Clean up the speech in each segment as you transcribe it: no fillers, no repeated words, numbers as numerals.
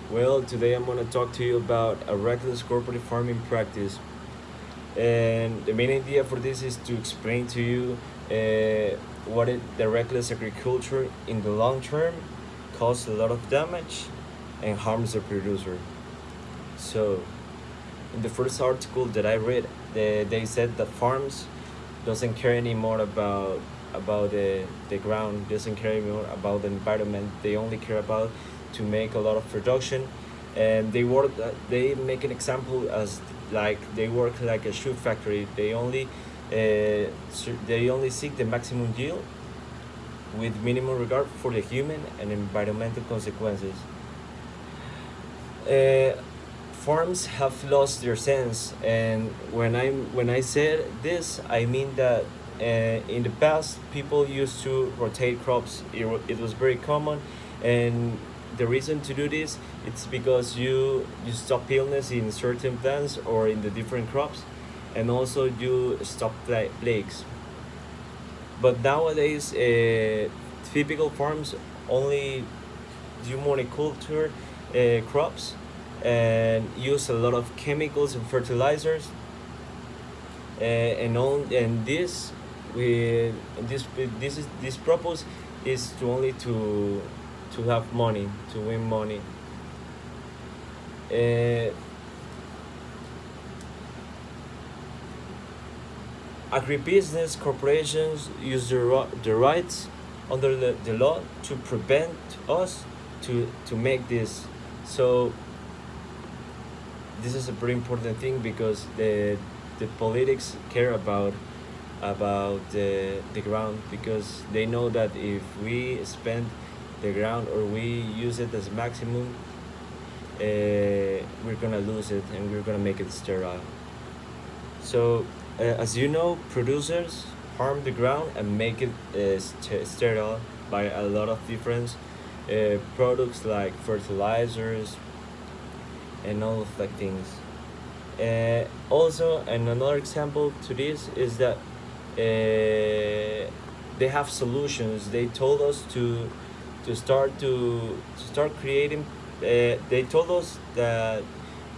Well, today I'm going to talk to you about a reckless corporate farming practice. And the main idea for this is to explain to you the reckless agriculture in the long term causes a lot of damage and harms the producer. So, in the first article that I read, they said that farms doesn't care anymore about the ground, doesn't care anymore about the environment. They only care about to make a lot of production, and they make an example as like they work like a shoe factory. They only seek the maximum yield with minimum regard for the human and environmental consequences. uh, Farms have lost their sense, and when I said this, I mean that in the past people used to rotate crops. It was very common, and the reason to do this, it's because you stop illness in certain plants or in the different crops, and also you stop plagues. But nowadays, typical farms only do monoculture crops and use a lot of chemicals and fertilizers, and this purpose is to only to have money, to win money. uh, Agribusiness corporations use the rights under the law to prevent us to make this. So this is a very important thing because the politics care about the ground, because they know that if we spend the ground or we use it as maximum, we're gonna lose it and we're gonna make it sterile. So, as you know, producers harm the ground and make it sterile by a lot of different products like fertilizers and all of that things. Also, and another example to this is that they have solutions. They told us to start creating. They told us that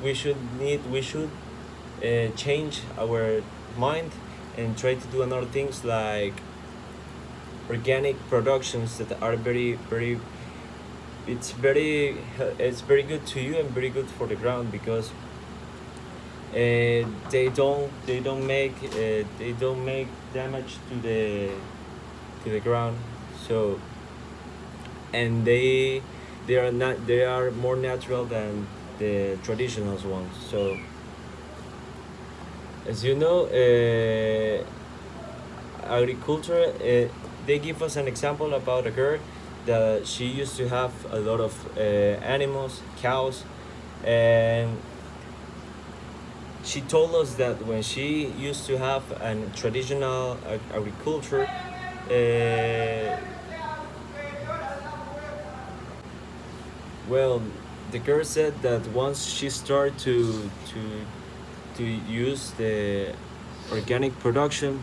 we should change our mind and try to do another things like organic productions that are it's very good to you and very good for the ground, because they don't make damage to the ground. So, and they are more natural than the traditional ones. So, as you know, agriculture, they give us an example about a girl that she used to have a lot of animals, cows, and she told us that when she used to have a traditional agriculture, well, the girl said that once she started to use the organic production,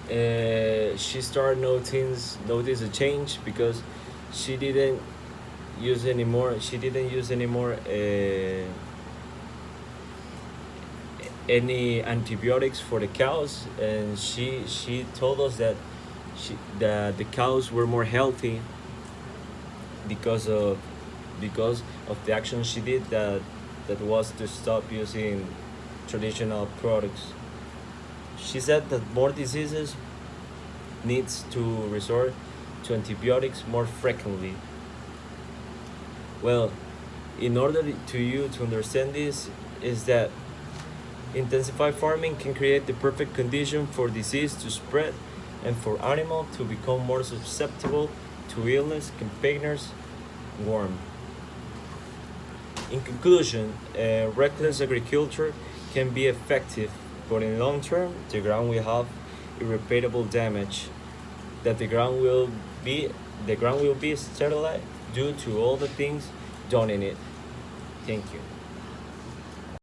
she started notice a change, because she didn't she didn't use anymore any antibiotics for the cows, and she told us that the cows were more healthy because of the action she did, that was to stop using traditional products. She said that more diseases needs to resort to antibiotics more frequently. Well, in order to you to understand this, is that intensified farming can create the perfect condition for disease to spread and for animal to become more susceptible to illness, campaigners, warm. In conclusion, reckless agriculture can be effective, but in long term, the ground will have irreparable damage. That the ground will be sterilized due to all the things done in it. Thank you.